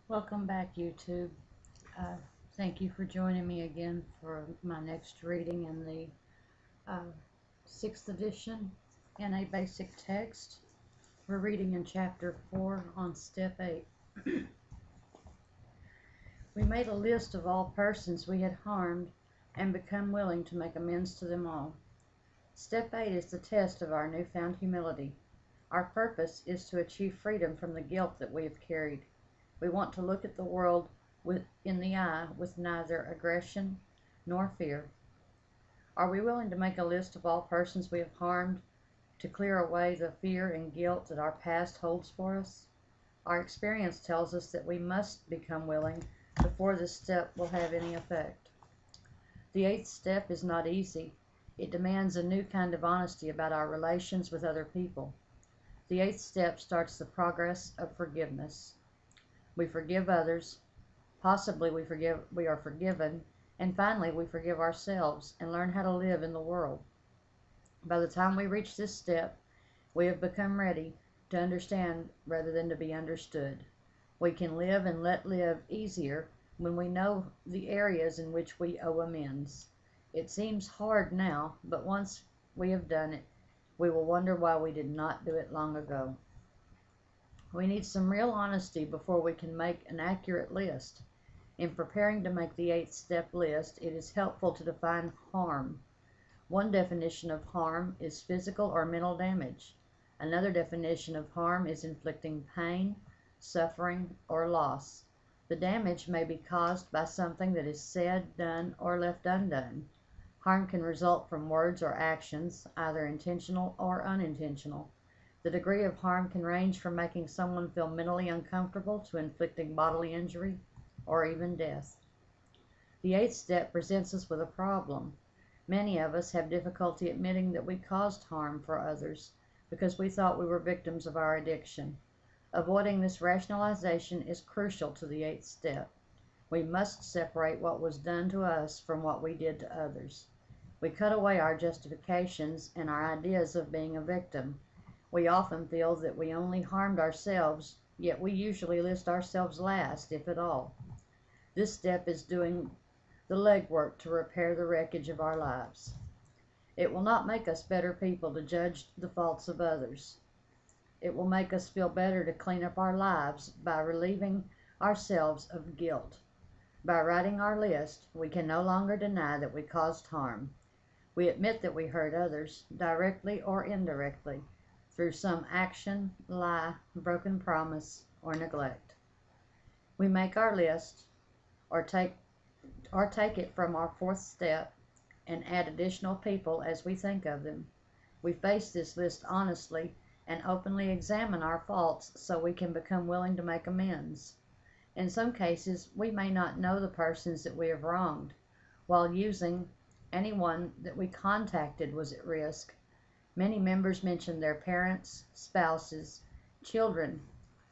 Welcome back, YouTube. Uh, Thank you for joining me again for my next reading in the uh, 6th edition in a basic text. We're reading in Chapter 4 on Step 8. We made a list of all persons we had harmed and become willing to make amends to them all. Step 8 is the test of our newfound humility. Our purpose is to achieve freedom from the guilt that we have carried. We want to look at the world in the eye with neither aggression nor fear. Are we willing to make a list of all persons we have harmed to clear away the fear and guilt that our past holds for us? Our experience tells us that we must become willing before this step will have any effect. The 8th step is not easy. It demands a new kind of honesty about our relations with other people. The 8th step starts the progress of forgiveness. We forgive others, possibly we are forgiven, and finally we forgive ourselves and learn how to live in the world. By the time we reach this step, we have become ready to understand rather than to be understood. We can live and let live easier when we know the areas in which we owe amends. It seems hard now, but once we have done it, we will wonder why we did not do it long ago. We need some real honesty before we can make an accurate list. In preparing to make the 8th step list, it is helpful to define harm. One definition of harm is physical or mental damage. Another definition of harm is inflicting pain, suffering, or loss. The damage may be caused by something that is said, done, or left undone. Harm can result from words or actions, either intentional or unintentional. The degree of harm can range from making someone feel mentally uncomfortable to inflicting bodily injury or even death. The 8th step presents us with a problem. Many of us have difficulty admitting that we caused harm for others because we thought we were victims of our addiction. Avoiding this rationalization is crucial to the 8th step. We must separate what was done to us from what we did to others. We cut away our justifications and our ideas of being a victim. We often feel that we only harmed ourselves, yet we usually list ourselves last, if at all. This step is doing the legwork to repair the wreckage of our lives. It will not make us better people to judge the faults of others. It will make us feel better to clean up our lives by relieving ourselves of guilt. By writing our list, we can no longer deny that we caused harm. We admit that we hurt others, directly or indirectly, through some action, lie, broken promise, or neglect. We make our list, or take it from our 4th step and add additional people as we think of them. We face this list honestly and openly examine our faults so we can become willing to make amends. In some cases, we may not know the persons that we have wronged. While using, anyone that we contacted was at risk. Many members mentioned their parents, spouses, children,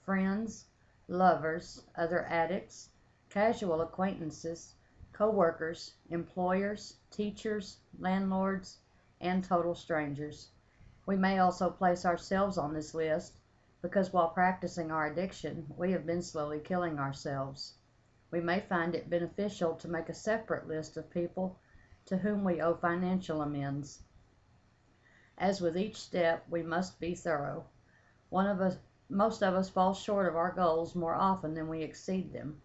friends, lovers, other addicts, casual acquaintances, co-workers, employers, teachers, landlords, and total strangers. We may also place ourselves on this list because while practicing our addiction, we have been slowly killing ourselves. We may find it beneficial to make a separate list of people to whom we owe financial amends. As with each step, we must be thorough. Most of us fall short of our goals more often than we exceed them.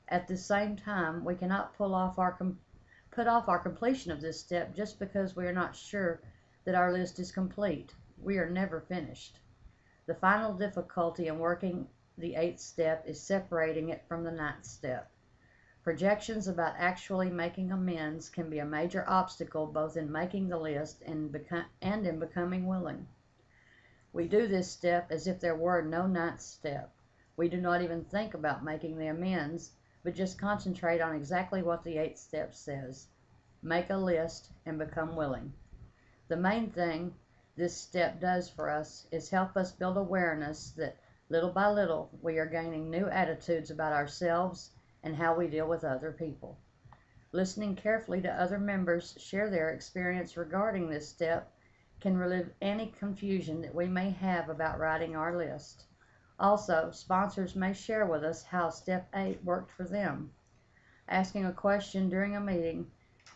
At the same time, we cannot put off our completion of this step just because we are not sure that our list is complete. We are never finished. The final difficulty in working the 8th step is separating it from the 9th step. Projections about actually making amends can be a major obstacle both in making the list and in becoming willing. We do this step as if there were no 9th step. We do not even think about making the amends, but just concentrate on exactly what the 8th step says. Make a list and become willing. The main thing this step does for us is help us build awareness that little by little we are gaining new attitudes about ourselves and how we deal with other people. Listening carefully to other members share their experience regarding this step can relieve any confusion that we may have about writing our list. Also, sponsors may share with us how Step 8 worked for them. Asking a question during a meeting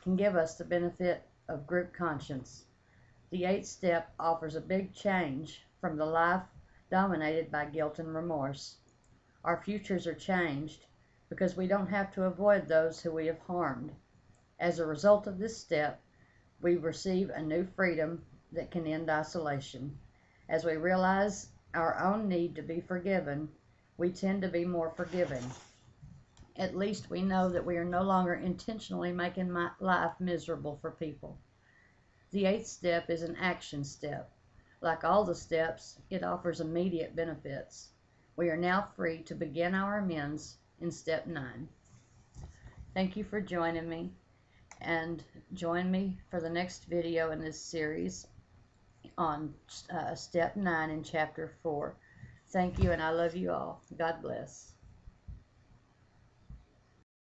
can give us the benefit of group conscience. The 8th step offers a big change from the life dominated by guilt and remorse. Our futures are changed because we don't have to avoid those who we have harmed. As a result of this step, we receive a new freedom that can end isolation. As we realize our own need to be forgiven, we tend to be more forgiving. At least we know that we are no longer intentionally making life miserable for people. The 8th step is an action step. Like all the steps, it offers immediate benefits. We are now free to begin our amends in Step 9. Thank you for joining me, and join me for the next video in this series on Step 9 in Chapter 4. Thank you, and I love you all. God bless.